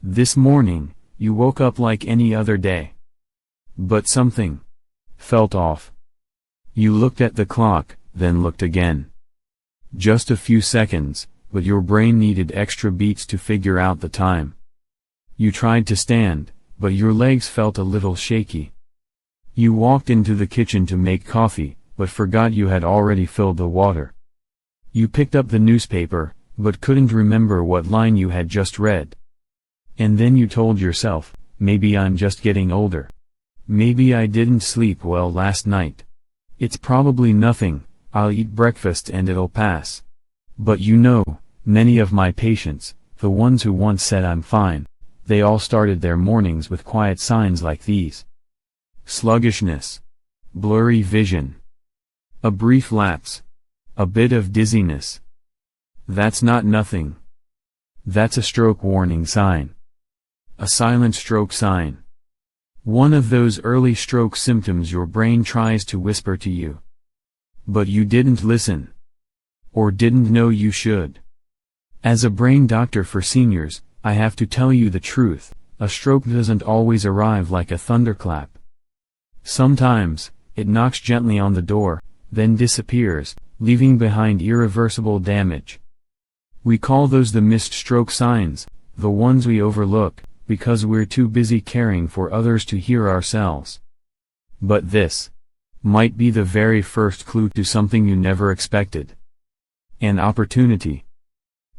This morning, you woke up like any other day. But something felt off. You looked at the clock, then looked again. Just a few seconds, but your brain needed extra beats to figure out the time. You tried to stand, but your legs felt a little shaky. You walked into the kitchen to make coffee, but forgot you had already filled the water. You picked up the newspaper, but couldn't remember what line you had just read. And then you told yourself, maybe I'm just getting older. Maybe I didn't sleep well last night. It's probably nothing, I'll eat breakfast and it'll pass. But you know, many of my patients, the ones who once said I'm fine, they all started their mornings with quiet signs like these. Sluggishness. Blurry vision. A brief lapse. A bit of dizziness. That's not nothing. That's a stroke warning sign. A silent stroke sign. One of those early stroke symptoms your brain tries to whisper to you. But you didn't listen. Or didn't know you should. As a brain doctor for seniors, I have to tell you the truth, a stroke doesn't always arrive like a thunderclap. Sometimes, it knocks gently on the door, then disappears, leaving behind irreversible damage. We call those the missed stroke signs, the ones we overlook, because we're too busy caring for others to hear ourselves. But this might be the very first clue to something you never expected. An opportunity.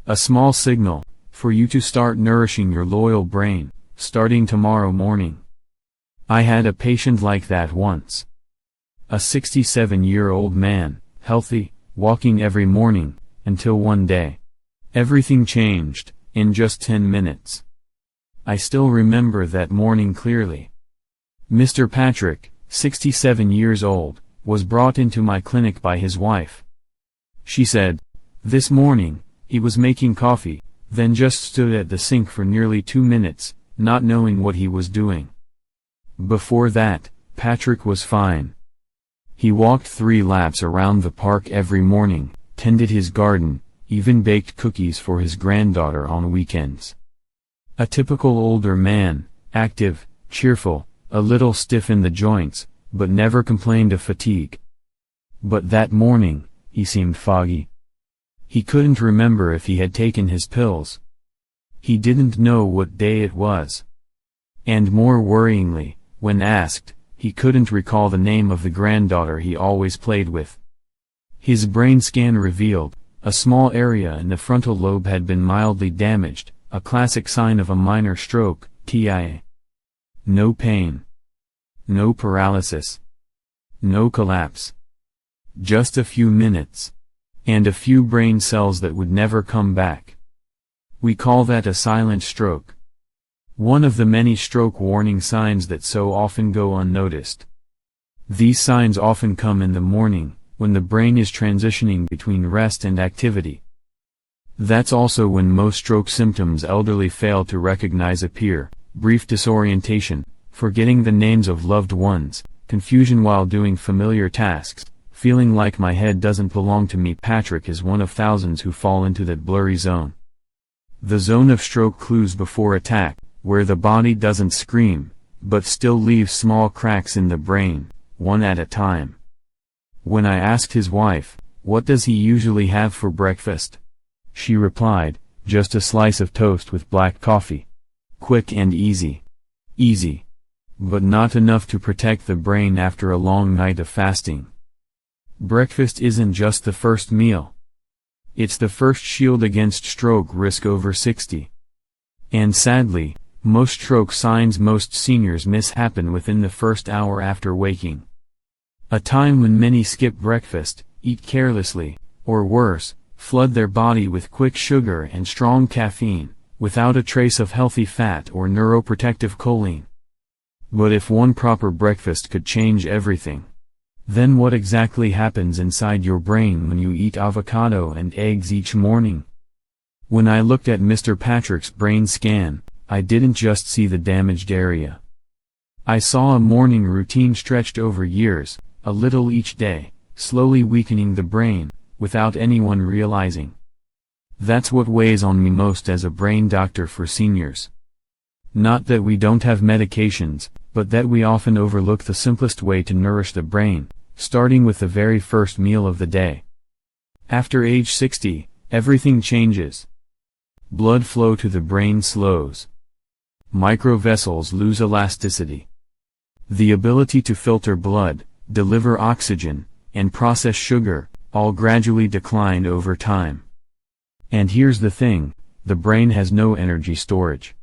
A small signal, for you to start nourishing your loyal brain, starting tomorrow morning. I had a patient like that once. A 67-year-old man, healthy, walking every morning, until one day. Everything changed, in just 10 minutes. I still remember that morning clearly. Mr. Patrick, 67 years old, was brought into my clinic by his wife. She said, this morning, he was making coffee, then just stood at the sink for nearly 2 minutes, not knowing what he was doing. Before that, Patrick was fine. He walked 3 laps around the park every morning, tended his garden, even baked cookies for his granddaughter on weekends. A typical older man, active, cheerful, a little stiff in the joints, but never complained of fatigue. But that morning, he seemed foggy. He couldn't remember if he had taken his pills. He didn't know what day it was. And more worryingly, when asked, he couldn't recall the name of the granddaughter he always played with. His brain scan revealed, a small area in the frontal lobe had been mildly damaged, a classic sign of a minor stroke, TIA. No pain. No paralysis. No collapse. Just a few minutes. And a few brain cells that would never come back. We call that a silent stroke. One of the many stroke warning signs that so often go unnoticed. These signs often come in the morning, when the brain is transitioning between rest and activity. That's also when most stroke symptoms elderly fail to recognize appear: brief disorientation, forgetting the names of loved ones, confusion while doing familiar tasks, feeling like my head doesn't belong to me. Patrick is one of thousands who fall into that blurry zone. The zone of stroke clues before attack, where the body doesn't scream, but still leaves small cracks in the brain, one at a time. When I asked his wife, what does he usually have for breakfast? She replied, just a slice of toast with black coffee. Quick and easy. Easy. But not enough to protect the brain after a long night of fasting. Breakfast isn't just the first meal. It's the first shield against stroke risk over 60. And sadly, most stroke signs most seniors miss happen within the first hour after waking. A time when many skip breakfast, eat carelessly, or worse, flood their body with quick sugar and strong caffeine, without a trace of healthy fat or neuroprotective choline. But if one proper breakfast could change everything, then what exactly happens inside your brain when you eat avocado and eggs each morning? When I looked at Mr. Patrick's brain scan, I didn't just see the damaged area. I saw a morning routine stretched over years, a little each day, slowly weakening the brain, without anyone realizing. That's what weighs on me most as a brain doctor for seniors. Not that we don't have medications, but that we often overlook the simplest way to nourish the brain, starting with the very first meal of the day. After age 60, everything changes. Blood flow to the brain slows. Microvessels lose elasticity. The ability to filter blood, deliver oxygen, and process sugar, all gradually decline over time. And here's the thing, the brain has no energy storage.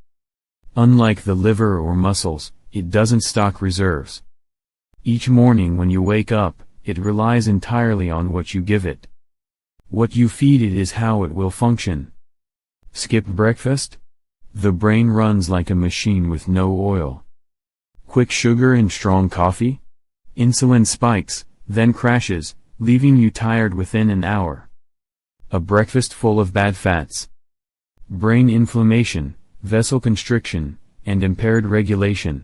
Unlike the liver or muscles, it doesn't stock reserves. Each morning when you wake up, it relies entirely on what you give it. What you feed it is how it will function. Skip breakfast? The brain runs like a machine with no oil. Quick sugar and strong coffee? Insulin spikes, then crashes, leaving you tired within an hour. A breakfast full of bad fats. Brain inflammation, vessel constriction, and impaired regulation.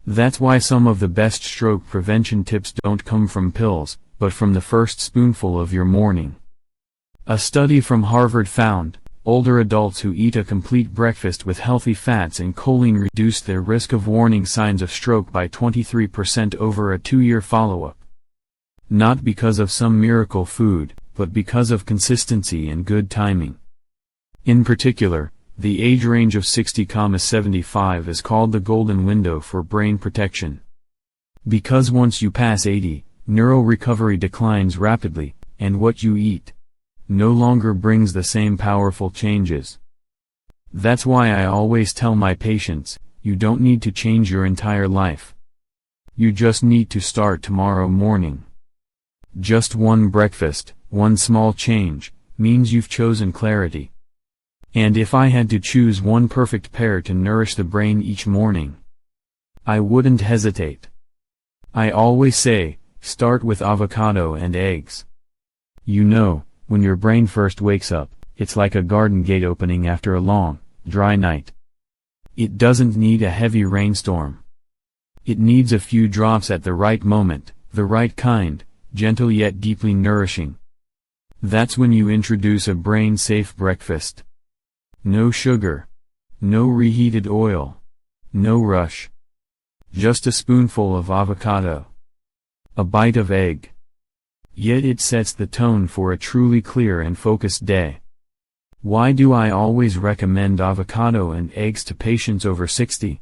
That's why some of the best stroke prevention tips don't come from pills, but from the first spoonful of your morning. A study from Harvard found, older adults who eat a complete breakfast with healthy fats and choline reduced their risk of warning signs of stroke by 23% over a 2-year follow-up. Not because of some miracle food, but because of consistency and good timing. In particular, the age range of 60-75 is called the golden window for brain protection. Because once you pass 80, neural recovery declines rapidly, and what you eat no longer brings the same powerful changes. That's why I always tell my patients, you don't need to change your entire life. You just need to start tomorrow morning. Just one breakfast, one small change, means you've chosen clarity. And if I had to choose one perfect pair to nourish the brain each morning, I wouldn't hesitate. I always say, start with avocado and eggs. You know, when your brain first wakes up, it's like a garden gate opening after a long, dry night. It doesn't need a heavy rainstorm. It needs a few drops at the right moment, the right kind, gentle yet deeply nourishing. That's when you introduce a brain-safe breakfast. No sugar. No reheated oil. No rush. Just a spoonful of avocado. A bite of egg. Yet it sets the tone for a truly clear and focused day. Why do I always recommend avocado and eggs to patients over 60?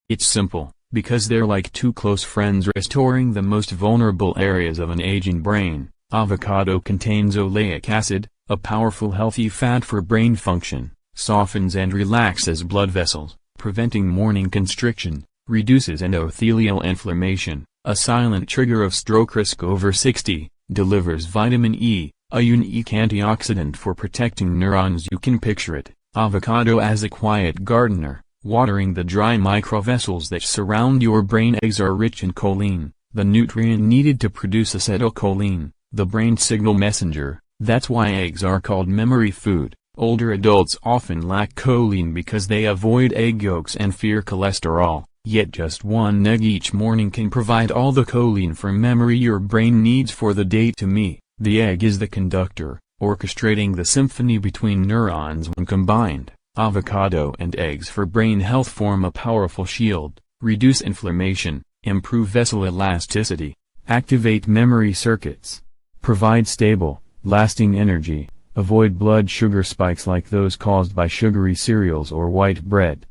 It's simple, because they're like two close friends restoring the most vulnerable areas of an aging brain. Avocado contains oleic acid, a powerful healthy fat for brain function, softens and relaxes blood vessels, preventing morning constriction, reduces endothelial inflammation, a silent trigger of stroke risk over 60, delivers vitamin E, a unique antioxidant for protecting neurons. You can picture it, avocado as a quiet gardener, watering the dry microvessels that surround your brain. Eggs are rich in choline, the nutrient needed to produce acetylcholine, the brain signal messenger. That's why eggs are called memory food. Older adults often lack choline because they avoid egg yolks and fear cholesterol, yet just one egg each morning can provide all the choline for memory your brain needs for the day. To me, the egg is the conductor, orchestrating the symphony between neurons. When combined, avocado and eggs for brain health form a powerful shield, reduce inflammation, improve vessel elasticity, activate memory circuits, provide stable, lasting energy, avoid blood sugar spikes like those caused by sugary cereals or white bread.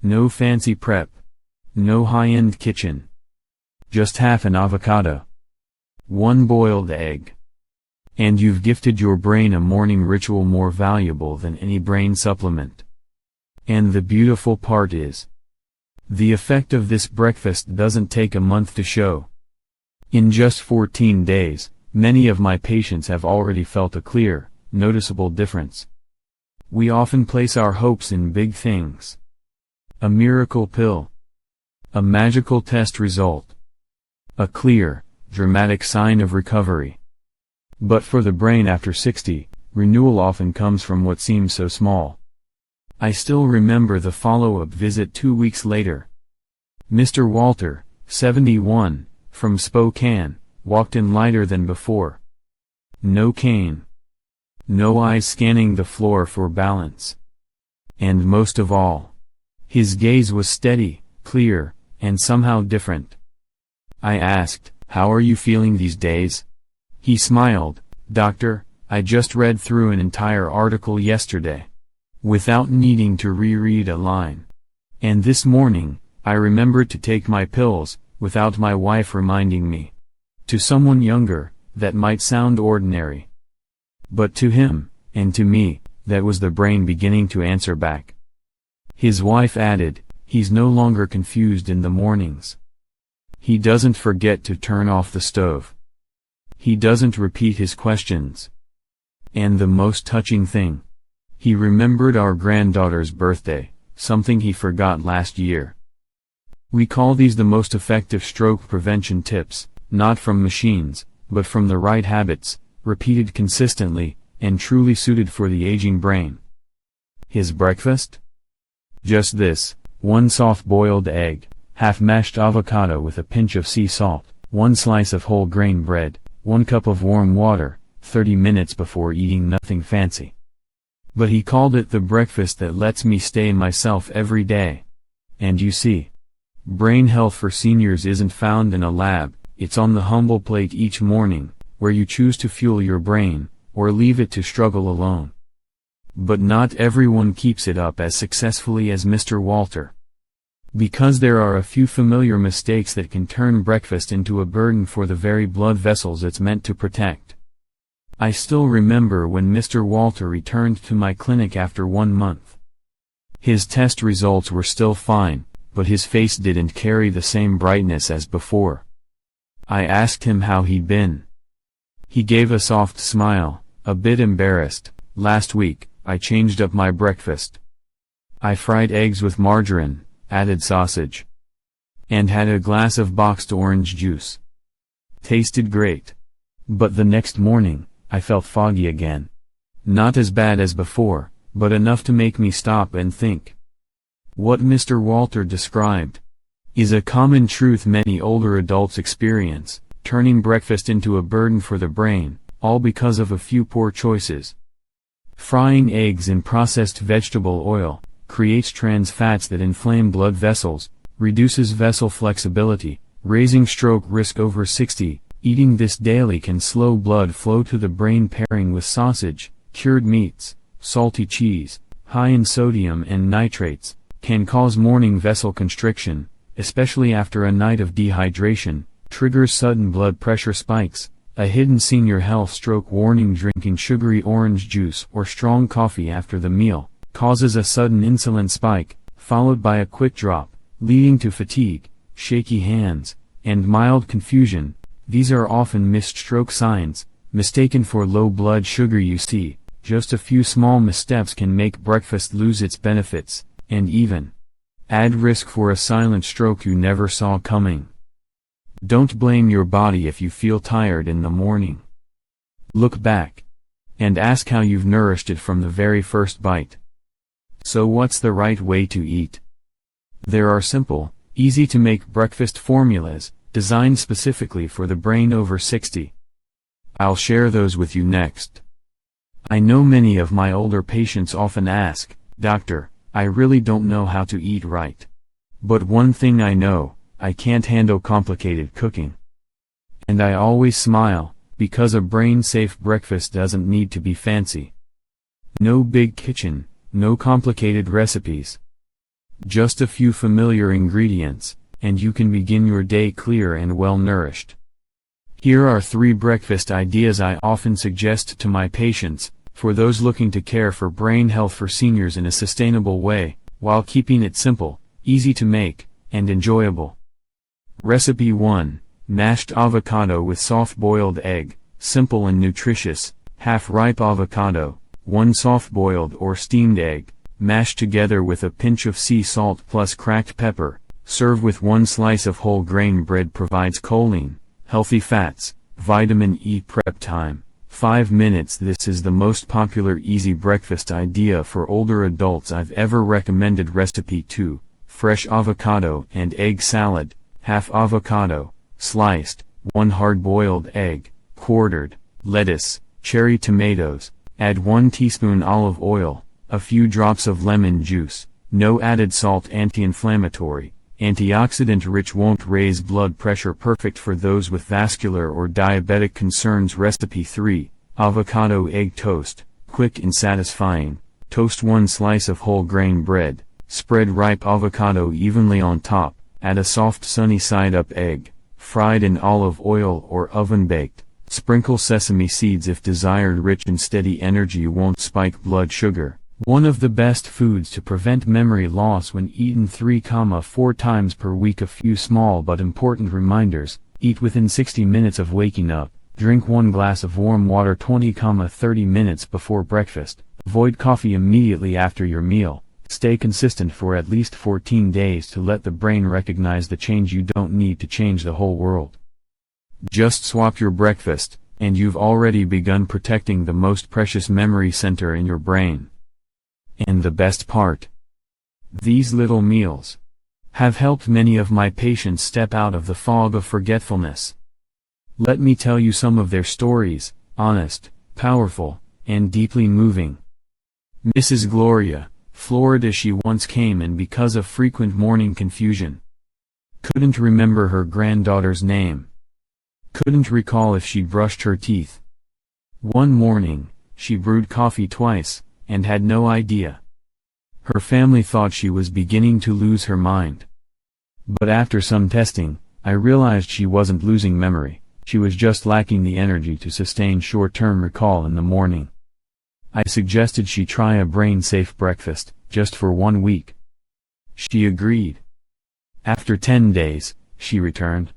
No fancy prep. No high-end kitchen. Just half an avocado. One boiled egg. And you've gifted your brain a morning ritual more valuable than any brain supplement. And the beautiful part is, the effect of this breakfast doesn't take a month to show. In just 14 days, many of my patients have already felt a clear, noticeable difference. We often place our hopes in big things. A miracle pill. A magical test result. A clear, dramatic sign of recovery. But for the brain after 60, renewal often comes from what seems so small. I still remember the follow-up visit 2 weeks later. Mr. Walter, 71, from Spokane, walked in lighter than before. No cane. No eyes scanning the floor for balance. And most of all, His gaze was steady, clear, and somehow different. I asked, "How are you feeling these days?" He smiled, "Doctor, I just read through an entire article yesterday, without needing to reread a line. And this morning, I remembered to take my pills, without my wife reminding me." To someone younger, that might sound ordinary. But to him, and to me, that was the brain beginning to answer back. His wife added, "He's no longer confused in the mornings. He doesn't forget to turn off the stove. He doesn't repeat his questions. And the most touching thing, he remembered our granddaughter's birthday, something he forgot last year." We call these the most effective stroke prevention tips, not from machines, but from the right habits, repeated consistently, and truly suited for the aging brain. His breakfast? Just this: 1 soft-boiled egg, half mashed avocado with a pinch of sea salt, 1 slice of whole grain bread, 1 cup of warm water, 30 minutes before eating, nothing fancy. But he called it the breakfast that lets me stay myself every day. And you see, brain health for seniors isn't found in a lab, it's on the humble plate each morning, where you choose to fuel your brain, or leave it to struggle alone. But not everyone keeps it up as successfully as Mr. Walter. Because there are a few familiar mistakes that can turn breakfast into a burden for the very blood vessels it's meant to protect. I still remember when Mr. Walter returned to my clinic after 1 month. His test results were still fine, but his face didn't carry the same brightness as before. I asked him how he'd been. He gave a soft smile, a bit embarrassed. "Last week, I changed up my breakfast. I fried eggs with margarine, added sausage, and had a glass of boxed orange juice. Tasted great. But the next morning, I felt foggy again. Not as bad as before, but enough to make me stop and think." What Mr. Walter described is a common truth many older adults experience, turning breakfast into a burden for the brain, all because of a few poor choices. Frying eggs in processed vegetable oil creates trans fats that inflame blood vessels, reduces vessel flexibility, raising stroke risk over 60. Eating this daily can slow blood flow to the brain. Pairing with sausage, cured meats, salty cheese, high in sodium and nitrates, can cause morning vessel constriction, especially after a night of dehydration, triggers sudden blood pressure spikes, a hidden senior health stroke warning. Drinking sugary orange juice or strong coffee after the meal causes a sudden insulin spike, followed by a quick drop, leading to fatigue, shaky hands, and mild confusion. These are often missed stroke signs, mistaken for low blood sugar. You see, just a few small missteps can make breakfast lose its benefits, and even add risk for a silent stroke you never saw coming. Don't blame your body if you feel tired in the morning. Look back and ask how you've nourished it from the very first bite. So what's the right way to eat? There are simple, easy to make breakfast formulas, designed specifically for the brain over 60. I'll share those with you next. I know many of my older patients often ask, "Doctor, I really don't know how to eat right. But one thing I know, I can't handle complicated cooking." And I always smile, because a brain-safe breakfast doesn't need to be fancy. No big kitchen, no complicated recipes. Just a few familiar ingredients, and you can begin your day clear and well-nourished. Here are 3 breakfast ideas I often suggest to my patients, for those looking to care for brain health for seniors in a sustainable way, while keeping it simple, easy to make, and enjoyable. Recipe 1, mashed avocado with soft-boiled egg, simple and nutritious. Half-ripe avocado, 1 soft-boiled or steamed egg, mashed together with a pinch of sea salt plus cracked pepper. Serve with 1 slice of whole grain bread. Provides choline, healthy fats, vitamin E. Prep time, 5 minutes. This is the most popular easy breakfast idea for older adults I've ever recommended. Recipe 2, fresh avocado and egg salad. Half avocado, sliced, 1 hard-boiled egg, quartered, lettuce, cherry tomatoes. Add 1 teaspoon olive oil, a few drops of lemon juice, No added salt, anti-inflammatory, antioxidant-rich, won't raise blood pressure, perfect for those with vascular or diabetic concerns. Recipe 3, avocado egg toast, quick and satisfying. Toast 1 slice of whole grain bread, spread ripe avocado evenly on top, add a soft sunny side up egg, fried in olive oil or oven baked. Sprinkle sesame seeds if desired. Rich and steady energy, won't spike blood sugar. One of the best foods to prevent memory loss when eaten 3-4 times per week. A few small but important reminders: eat within 60 minutes of waking up, drink 1 glass of warm water 20-30 minutes before breakfast, avoid coffee immediately after your meal, stay consistent for at least 14 days to let the brain recognize the change. You don't need to change the whole world. Just swap your breakfast, and you've already begun protecting the most precious memory center in your brain. And the best part? These little meals have helped many of my patients step out of the fog of forgetfulness. Let me tell you some of their stories, honest, powerful, and deeply moving. Mrs. Gloria, Florida. She once came in because of frequent morning confusion. Couldn't remember her granddaughter's name. Couldn't recall if she'd brushed her teeth. One morning, she brewed coffee twice, and had no idea. Her family thought she was beginning to lose her mind. But after some testing, I realized she wasn't losing memory, she was just lacking the energy to sustain short-term recall in the morning. I suggested she try a brain-safe breakfast, just for 1 week. She agreed. After 10 days, she returned.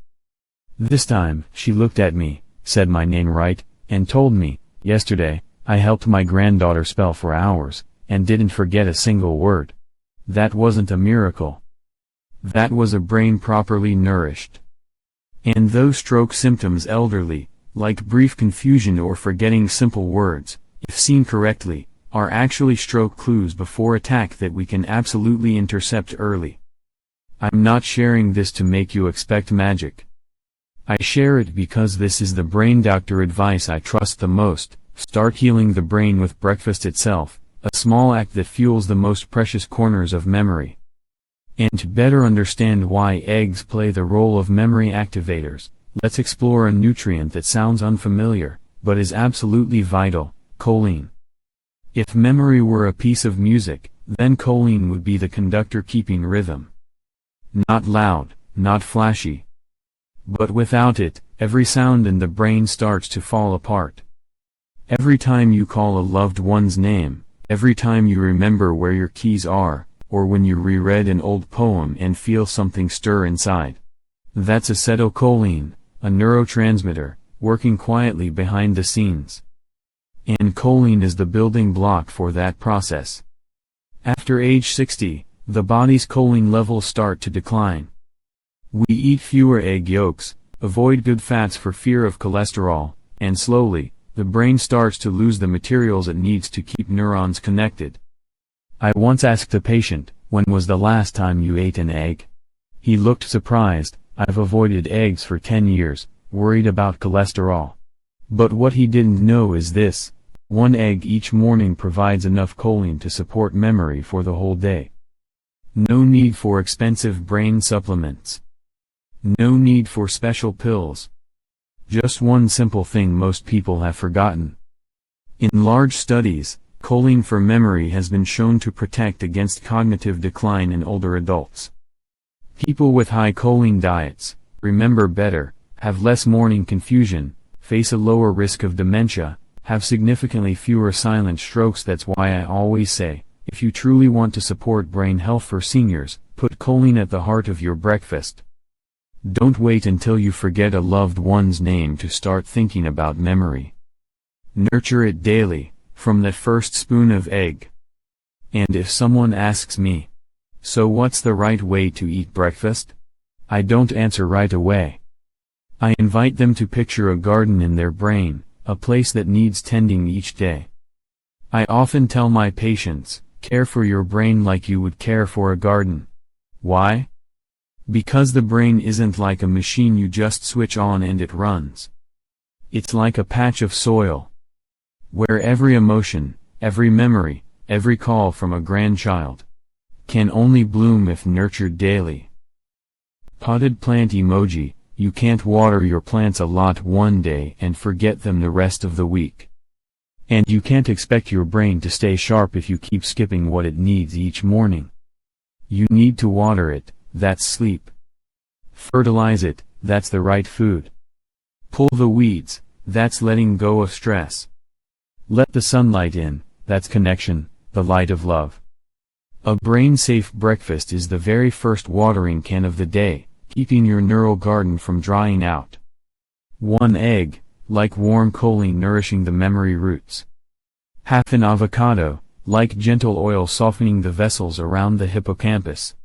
This time, she looked at me, said my name right, and told me, "Yesterday, I helped my granddaughter spell for hours, and didn't forget a single word." That wasn't a miracle. That was a brain properly nourished. And those stroke symptoms, elderly, like brief confusion or forgetting simple words, if seen correctly, are actually stroke clues before attack that we can absolutely intercept early. I'm not sharing this to make you expect magic. I share it because this is the brain doctor advice I trust the most. Start healing the brain with breakfast itself, a small act that fuels the most precious corners of memory. And to better understand why eggs play the role of memory activators, let's explore a nutrient that sounds unfamiliar, but is absolutely vital: choline. If memory were a piece of music, then choline would be the conductor keeping rhythm. Not loud, not flashy. But without it, every sound in the brain starts to fall apart. Every time you call a loved one's name, every time you remember where your keys are, or when you reread an old poem and feel something stir inside. That's acetylcholine, a neurotransmitter, working quietly behind the scenes. And choline is the building block for that process. After age 60, the body's choline levels start to decline. We eat fewer egg yolks, avoid good fats for fear of cholesterol, and slowly, the brain starts to lose the materials it needs to keep neurons connected. I once asked a patient, "When was the last time you ate an egg?" He looked surprised. "I've avoided eggs for 10 years, worried about cholesterol." But what he didn't know is this: 1 egg each morning provides enough choline to support memory for the whole day. No need for expensive brain supplements. No need for special pills. Just one simple thing most people have forgotten. In large studies, choline for memory has been shown to protect against cognitive decline in older adults. People with high choline diets remember better, have less morning confusion, face a lower risk of dementia, have significantly fewer silent strokes. That's why I always say, if you truly want to support brain health for seniors, put choline at the heart of your breakfast. Don't wait until you forget a loved one's name to start thinking about memory. Nurture it daily, from that first spoon of egg. And if someone asks me, "So what's the right way to eat breakfast?" I don't answer right away. I invite them to picture a garden in their brain, a place that needs tending each day. I often tell my patients, care for your brain like you would care for a garden. Why? Because the brain isn't like a machine you just switch on and it runs. It's like a patch of soil, where every emotion, every memory, every call from a grandchild, can only bloom if nurtured daily. Potted plant emoji. You can't water your plants a lot one day and forget them the rest of the week. And you can't expect your brain to stay sharp if you keep skipping what it needs each morning. You need to water it, that's sleep. Fertilize it, that's the right food. Pull the weeds, that's letting go of stress. Let the sunlight in, that's connection, the light of love. A brain-safe breakfast is the very first watering can of the day, keeping your neural garden from drying out. 1 egg, like warm choline nourishing the memory roots. Half an avocado, like gentle oil softening the vessels around the hippocampus.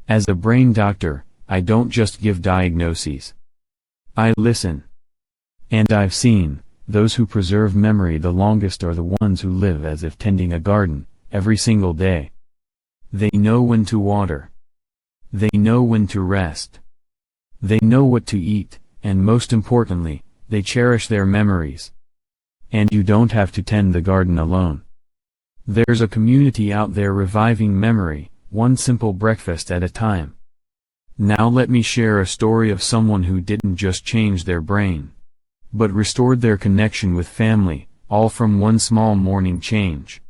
As a brain doctor, I don't just give diagnoses. I listen. And I've seen, those who preserve memory the longest are the ones who live as if tending a garden, every single day. They know when to water. They know when to rest. They know what to eat, and most importantly, they cherish their memories. And you don't have to tend the garden alone. There's a community out there reviving memory, one simple breakfast at a time. Now let me share a story of someone who didn't just change their brain, but restored their connection with family, all from one small morning change.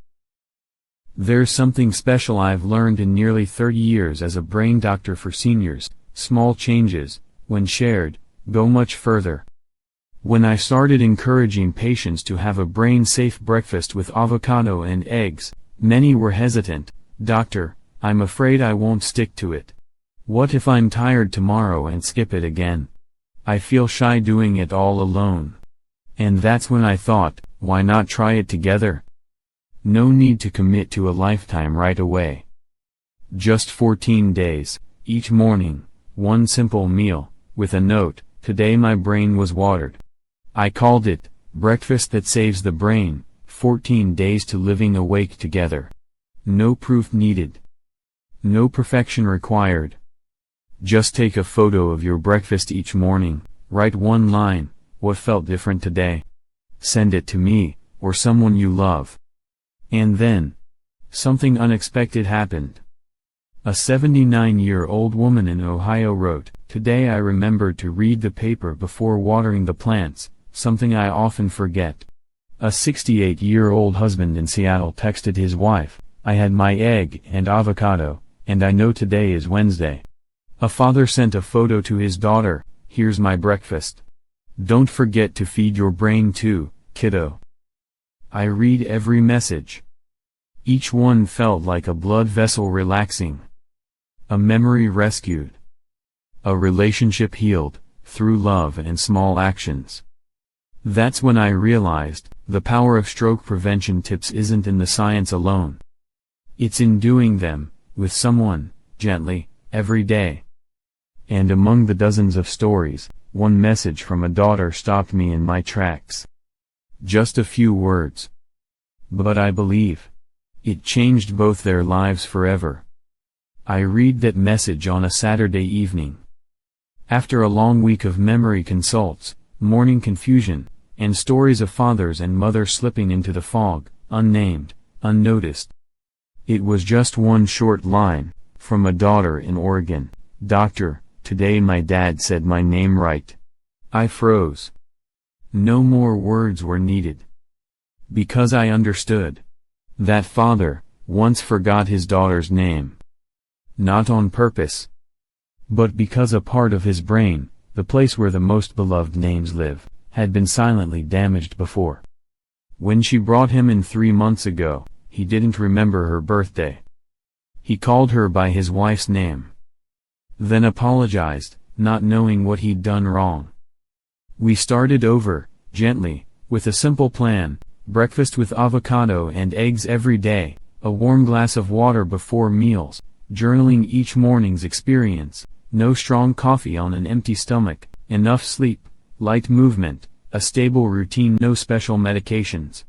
There's something special I've learned in nearly 30 years as a brain doctor for seniors. Small changes, when shared, go much further. When I started encouraging patients to have a brain-safe breakfast with avocado and eggs, many were hesitant. "Doctor, I'm afraid I won't stick to it. What if I'm tired tomorrow and skip it again? I feel shy doing it all alone." And that's when I thought, why not try it together? No need to commit to a lifetime right away. Just 14 days, each morning, one simple meal, with a note, "Today my brain was watered." I called it, Breakfast That Saves the Brain, 14 days to living awake together. No proof needed. No perfection required. Just take a photo of your breakfast each morning, write one line, "What felt different today?" Send it to me, or someone you love. And then, something unexpected happened. A 79-year-old woman in Ohio wrote, "Today I remembered to read the paper before watering the plants, something I often forget." A 68-year-old husband in Seattle texted his wife, "I had my egg and avocado, and I know today is Wednesday." A father sent a photo to his daughter, "Here's my breakfast. Don't forget to feed your brain too, kiddo." I read every message. Each one felt like a blood vessel relaxing. A memory rescued. A relationship healed, through love and small actions. That's when I realized, the power of stroke prevention tips isn't in the science alone. It's in doing them, with someone, gently, every day. And among the dozens of stories, one message from a daughter stopped me in my tracks. Just a few words. But I believe. It changed both their lives forever. I read that message on a Saturday evening. After a long week of memory consults, morning confusion, and stories of fathers and mothers slipping into the fog, unnamed, unnoticed. It was just one short line, from a daughter in Oregon, "Doctor, today my dad said my name right." I froze. No more words were needed. Because I understood. That father, once forgot his daughter's name. Not on purpose. But because a part of his brain, the place where the most beloved names live, had been silently damaged before. When she brought him in 3 months ago, he didn't remember her birthday. He called her by his wife's name. Then apologized, not knowing what he'd done wrong. We started over, gently, with a simple plan: breakfast with avocado and eggs every day, a warm glass of water before meals, journaling each morning's experience, no strong coffee on an empty stomach, enough sleep, light movement, a stable routine, no special medications.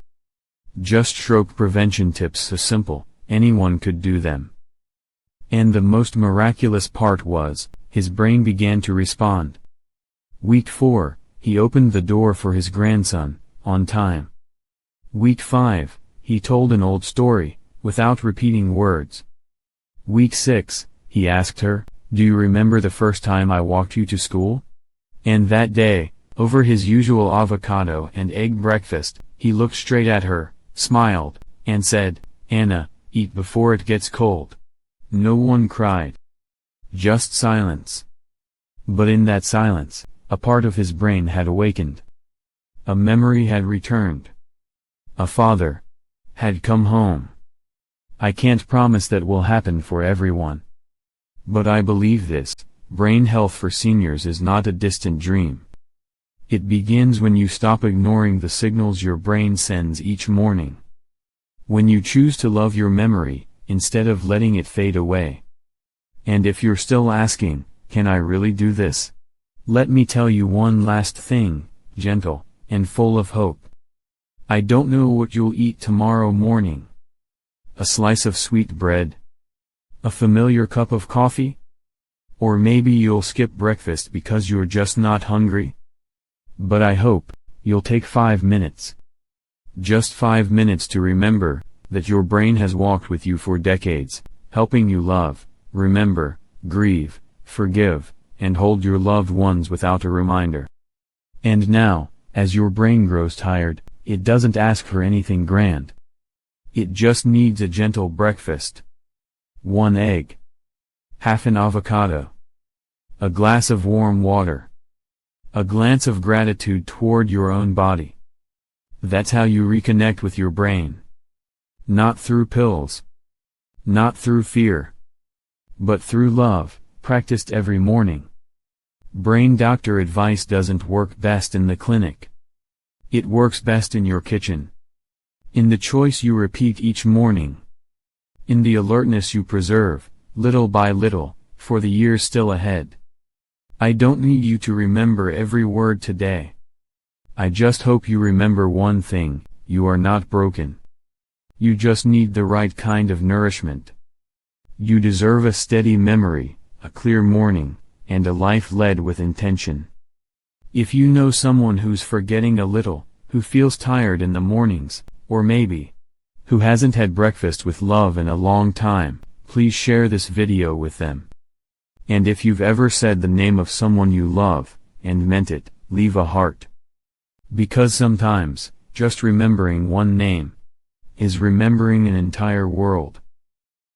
Just stroke prevention tips so simple, anyone could do them. And the most miraculous part was, his brain began to respond. Week 4, he opened the door for his grandson, on time. Week 5, he told an old story, without repeating words. Week 6, he asked her, "Do you remember the first time I walked you to school?" And that day, over his usual avocado and egg breakfast, he looked straight at her, smiled, and said, "Anna, eat before it gets cold." No one cried. Just silence. But in that silence, a part of his brain had awakened. A memory had returned. A father had come home. I can't promise that will happen for everyone. But I believe this: brain health for seniors is not a distant dream. It begins when you stop ignoring the signals your brain sends each morning. When you choose to love your memory, instead of letting it fade away. And if you're still asking, can I really do this? Let me tell you one last thing, gentle, and full of hope. I don't know what you'll eat tomorrow morning. A slice of sweet bread? A familiar cup of coffee? Or maybe you'll skip breakfast because you're just not hungry? But I hope you'll take 5 minutes. Just 5 minutes to remember that your brain has walked with you for decades, helping you love, remember, grieve, forgive, and hold your loved ones without a reminder. And now, as your brain grows tired, it doesn't ask for anything grand. It just needs a gentle breakfast. 1 egg. Half an avocado. A glass of warm water. A glance of gratitude toward your own body. That's how you reconnect with your brain. Not through pills. Not through fear. But through love, practiced every morning. Brain doctor advice doesn't work best in the clinic. It works best in your kitchen. In the choice you repeat each morning. In the alertness you preserve, little by little, for the years still ahead. I don't need you to remember every word today. I just hope you remember one thing: you are not broken. You just need the right kind of nourishment. You deserve a steady memory, a clear morning, and a life led with intention. If you know someone who's forgetting a little, who feels tired in the mornings, or maybe who hasn't had breakfast with love in a long time, please share this video with them. And if you've ever said the name of someone you love, and meant it, leave a heart. Because sometimes, just remembering one name is remembering an entire world.